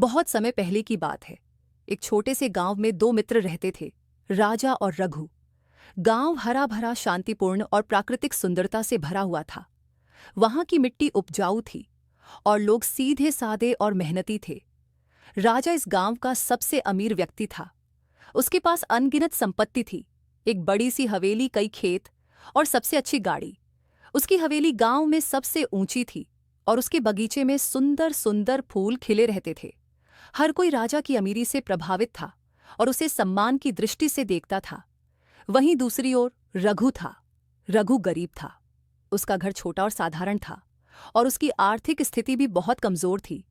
बहुत समय पहले की बात है। एक छोटे से गांव में दो मित्र रहते थे, राजा और रघु। गांव हरा भरा, शांतिपूर्ण और प्राकृतिक सुंदरता से भरा हुआ था। वहां की मिट्टी उपजाऊ थी और लोग सीधे सादे और मेहनती थे। राजा इस गांव का सबसे अमीर व्यक्ति था। उसके पास अनगिनत संपत्ति थी, एक बड़ी सी हवेली, कई खेत और सबसे अच्छी गाड़ी। उसकी हवेली गांव में सबसे ऊंची थी और उसके बगीचे में सुंदर सुंदर फूल खिले रहते थे। हर कोई राजा की अमीरी से प्रभावित था और उसे सम्मान की दृष्टि से देखता था। वहीं दूसरी ओर रघु था। रघु गरीब था। उसका घर छोटा और साधारण था और उसकी आर्थिक स्थिति भी बहुत कमजोर थी।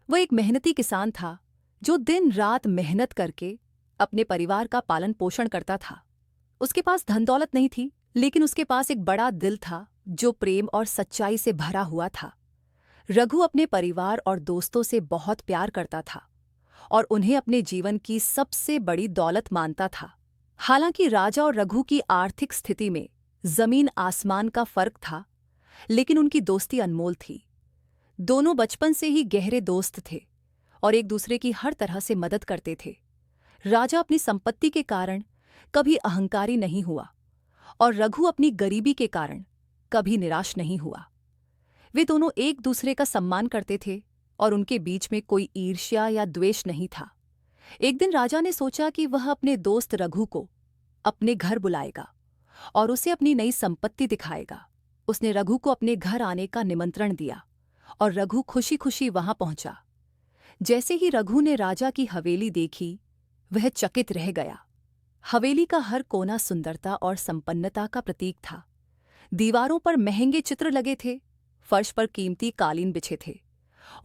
वह एक मेहनती किसान था जो दिन रात मेहनत करके अपने परिवार का पालन पोषण करता था। उसके पास धन दौलत नहीं थी, लेकिन उसके पास एक बड़ा दिल था जो प्रेम और सच्चाई से भरा हुआ था। रघु अपने परिवार और दोस्तों से बहुत प्यार करता था और उन्हें अपने जीवन की सबसे बड़ी दौलत मानता था। हालांकि राजा और रघु की आर्थिक स्थिति में जमीन आसमान का फर्क था, लेकिन उनकी दोस्ती अनमोल थी। दोनों बचपन से ही गहरे दोस्त थे और एक दूसरे की हर तरह से मदद करते थे। राजा अपनी संपत्ति के कारण कभी अहंकारी नहीं हुआ और रघु अपनी गरीबी के कारण कभी निराश नहीं हुआ। वे दोनों एक दूसरे का सम्मान करते थे और उनके बीच में कोई ईर्ष्या या द्वेष नहीं था। एक दिन राजा ने सोचा कि वह अपने दोस्त रघु को अपने घर बुलाएगा और उसे अपनी नई संपत्ति दिखाएगा। उसने रघु को अपने घर आने का निमंत्रण दिया और रघु खुशी खुशी वहां पहुंचा। जैसे ही रघु ने राजा की हवेली देखी, वह चकित रह गया। हवेली का हर कोना सुंदरता और संपन्नता का प्रतीक था। दीवारों पर महंगे चित्र लगे थे, फर्श पर कीमती कालीन बिछे थे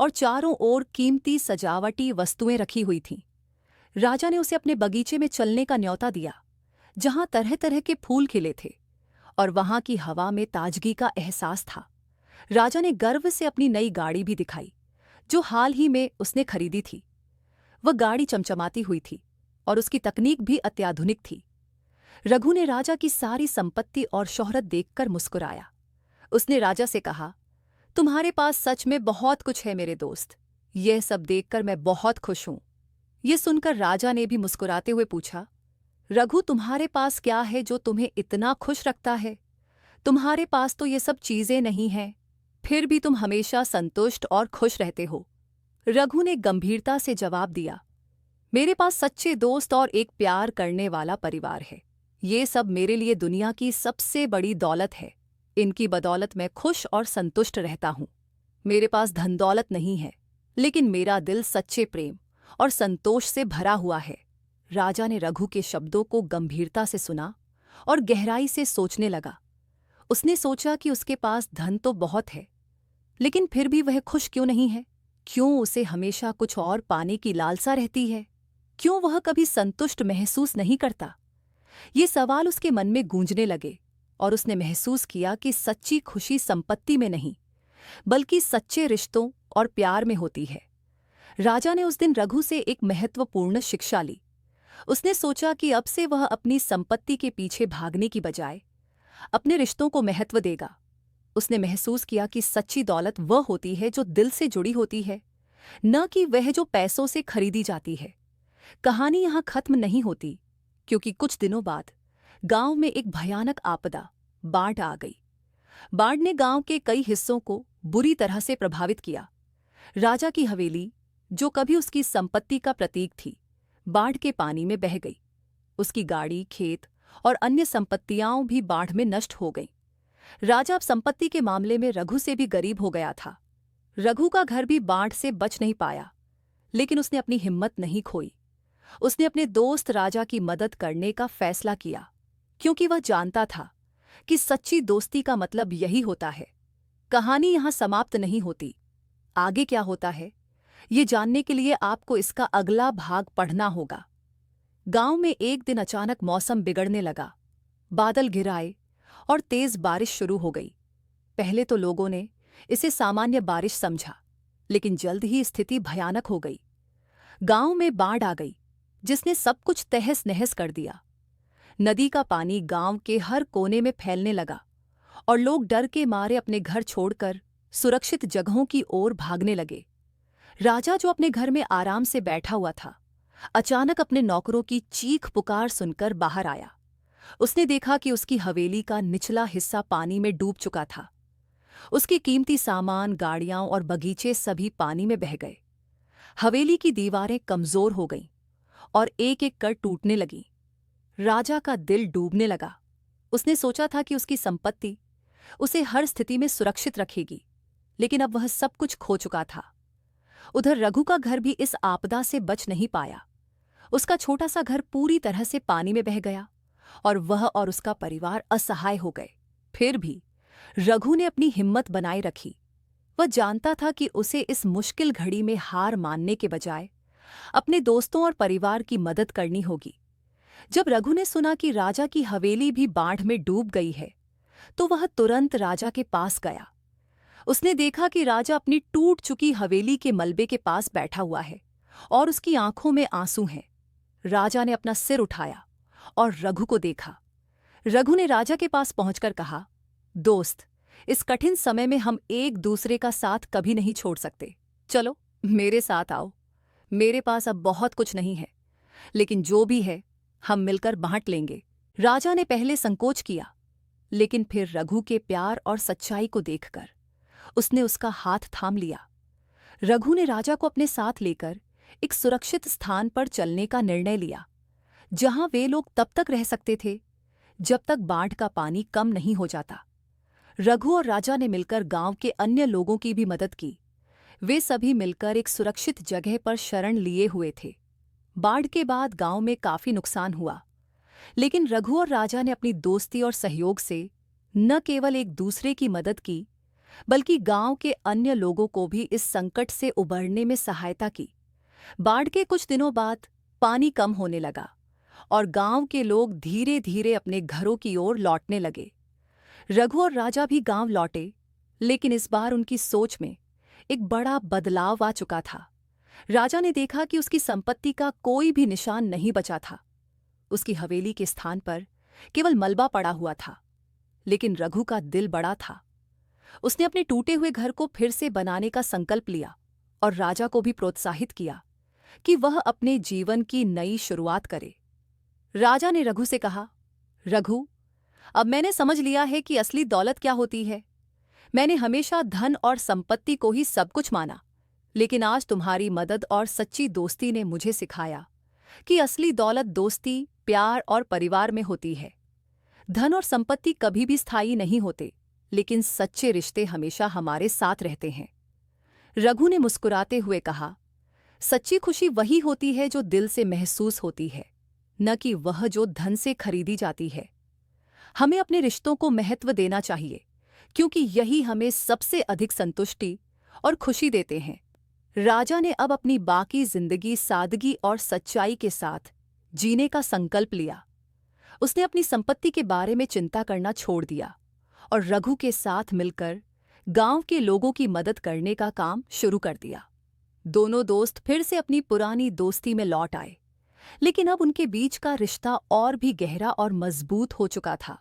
और चारों ओर कीमती सजावटी वस्तुएं रखी हुई थीं। राजा ने उसे अपने बगीचे में चलने का न्योता दिया, जहां तरह तरह के फूल खिले थे और वहां की हवा में ताजगी का एहसास था। राजा ने गर्व से अपनी नई गाड़ी भी दिखाई, जो हाल ही में उसने खरीदी थी। वह गाड़ी चमचमाती हुई थी और उसकी तकनीक भी अत्याधुनिक थी। रघु ने राजा की सारी संपत्ति और शोहरत देखकर मुस्कुराया। उसने राजा से कहा, तुम्हारे पास सच में बहुत कुछ है मेरे दोस्त। यह सब देखकर मैं बहुत खुश हूं। यह सुनकर राजा ने भी मुस्कुराते हुए पूछा, रघु, तुम्हारे पास क्या है जो तुम्हें इतना खुश रखता है? तुम्हारे पास तो ये सब चीजें नहीं हैं, फिर भी तुम हमेशा संतुष्ट और खुश रहते हो। रघु ने गंभीरता से जवाब दिया, मेरे पास सच्चे दोस्त और एक प्यार करने वाला परिवार है। ये सब मेरे लिए दुनिया की सबसे बड़ी दौलत है। इनकी बदौलत मैं खुश और संतुष्ट रहता हूँ। मेरे पास धन दौलत नहीं है, लेकिन मेरा दिल सच्चे प्रेम और संतोष से भरा हुआ है। राजा ने रघु के शब्दों को गंभीरता से सुना और गहराई से सोचने लगा। उसने सोचा कि उसके पास धन तो बहुत है, लेकिन फिर भी वह खुश क्यों नहीं है? क्यों उसे हमेशा कुछ और पाने की लालसा रहती है? क्यों वह कभी संतुष्ट महसूस नहीं करता? ये सवाल उसके मन में गूंजने लगे और उसने महसूस किया कि सच्ची खुशी संपत्ति में नहीं, बल्कि सच्चे रिश्तों और प्यार में होती है। राजा ने उस दिन रघु से एक महत्वपूर्ण शिक्षा ली। उसने सोचा कि अब से वह अपनी संपत्ति के पीछे भागने की बजाय अपने रिश्तों को महत्व देगा। उसने महसूस किया कि सच्ची दौलत वह होती है जो दिल से जुड़ी होती है, न कि वह जो पैसों से खरीदी जाती है। कहानी यहाँ खत्म नहीं होती, क्योंकि कुछ दिनों बाद गांव में एक भयानक आपदा, बाढ़ आ गई। बाढ़ ने गांव के कई हिस्सों को बुरी तरह से प्रभावित किया। राजा की हवेली, जो कभी उसकी संपत्ति का प्रतीक थी, बाढ़ के पानी में बह गई। उसकी गाड़ी, खेत और अन्य संपत्तियां भी बाढ़ में नष्ट हो गईं। राजा अब संपत्ति के मामले में रघु से भी गरीब हो गया था। रघु का घर भी बाढ़ से बच नहीं पाया, लेकिन उसने अपनी हिम्मत नहीं खोई। उसने अपने दोस्त राजा की मदद करने का फैसला किया, क्योंकि वह जानता था कि सच्ची दोस्ती का मतलब यही होता है। कहानी यहां समाप्त नहीं होती। आगे क्या होता है, ये जानने के लिए आपको इसका अगला भाग पढ़ना होगा। गांव में एक दिन अचानक मौसम बिगड़ने लगा। बादल घिर आए और तेज बारिश शुरू हो गई। पहले तो लोगों ने इसे सामान्य बारिश समझा, लेकिन जल्द ही स्थिति भयानक हो गई। गांव में बाढ़ आ गई, जिसने सब कुछ तहस नहस कर दिया। नदी का पानी गांव के हर कोने में फैलने लगा और लोग डर के मारे अपने घर छोड़कर सुरक्षित जगहों की ओर भागने लगे। राजा जो अपने घर में आराम से बैठा हुआ था, अचानक अपने नौकरों की चीख पुकार सुनकर बाहर आया। उसने देखा कि उसकी हवेली का निचला हिस्सा पानी में डूब चुका था। उसके कीमती सामान, गाड़ियां और बगीचे सभी पानी में बह गए। हवेली की दीवारें कमजोर हो गईं और एक एक कर टूटने लगीं। राजा का दिल डूबने लगा। उसने सोचा था कि उसकी संपत्ति उसे हर स्थिति में सुरक्षित रखेगी, लेकिन अब वह सब कुछ खो चुका था। उधर रघु का घर भी इस आपदा से बच नहीं पाया। उसका छोटा सा घर पूरी तरह से पानी में बह गया और वह और उसका परिवार असहाय हो गए। फिर भी रघु ने अपनी हिम्मत बनाए रखी। वह जानता था कि उसे इस मुश्किल घड़ी में हार मानने के बजाय अपने दोस्तों और परिवार की मदद करनी होगी। जब रघु ने सुना कि राजा की हवेली भी बाढ़ में डूब गई है, तो वह तुरंत राजा के पास गया। उसने देखा कि राजा अपनी टूट चुकी हवेली के मलबे के पास बैठा हुआ है और उसकी आंखों में आंसू हैं। राजा ने अपना सिर उठाया और रघु को देखा। रघु ने राजा के पास पहुंचकर कहा, दोस्त, इस कठिन समय में हम एक दूसरे का साथ कभी नहीं छोड़ सकते। चलो मेरे साथ आओ। मेरे पास अब बहुत कुछ नहीं है, लेकिन जो भी है हम मिलकर बांट लेंगे। राजा ने पहले संकोच किया, लेकिन फिर रघु के प्यार और सच्चाई को देखकर उसने उसका हाथ थाम लिया। रघु ने राजा को अपने साथ लेकर एक सुरक्षित स्थान पर चलने का निर्णय लिया, जहां वे लोग तब तक रह सकते थे जब तक बाढ़ का पानी कम नहीं हो जाता। रघु और राजा ने मिलकर गांव के अन्य लोगों की भी मदद की। वे सभी मिलकर एक सुरक्षित जगह पर शरण लिए हुए थे। बाढ़ के बाद गांव में काफी नुकसान हुआ, लेकिन रघु और राजा ने अपनी दोस्ती और सहयोग से न केवल एक दूसरे की मदद की, बल्कि गांव के अन्य लोगों को भी इस संकट से उबरने में सहायता की। बाढ़ के कुछ दिनों बाद पानी कम होने लगा और गांव के लोग धीरे धीरे अपने घरों की ओर लौटने लगे। रघु और राजा भी गांव लौटे, लेकिन इस बार उनकी सोच में एक बड़ा बदलाव आ चुका था। राजा ने देखा कि उसकी संपत्ति का कोई भी निशान नहीं बचा था। उसकी हवेली के स्थान पर केवल मलबा पड़ा हुआ था। लेकिन रघु का दिल बड़ा था। उसने अपने टूटे हुए घर को फिर से बनाने का संकल्प लिया और राजा को भी प्रोत्साहित किया कि वह अपने जीवन की नई शुरुआत करे। राजा ने रघु से कहा, रघु, अब मैंने समझ लिया है कि असली दौलत क्या होती है। मैंने हमेशा धन और संपत्ति को ही सब कुछ माना, लेकिन आज तुम्हारी मदद और सच्ची दोस्ती ने मुझे सिखाया कि असली दौलत दोस्ती, प्यार और परिवार में होती है। धन और संपत्ति कभी भी स्थायी नहीं होते, लेकिन सच्चे रिश्ते हमेशा हमारे साथ रहते हैं। रघु ने मुस्कुराते हुए कहा, सच्ची खुशी वही होती है जो दिल से महसूस होती है, न कि वह जो धन से खरीदी जाती है। हमें अपने रिश्तों को महत्व देना चाहिए, क्योंकि यही हमें सबसे अधिक संतुष्टि और खुशी देते हैं। राजा ने अब अपनी बाकी जिंदगी सादगी और सच्चाई के साथ जीने का संकल्प लिया। उसने अपनी संपत्ति के बारे में चिंता करना छोड़ दिया और रघु के साथ मिलकर गांव के लोगों की मदद करने का काम शुरू कर दिया। दोनों दोस्त फिर से अपनी पुरानी दोस्ती में लौट आए, लेकिन अब उनके बीच का रिश्ता और भी गहरा और मजबूत हो चुका था।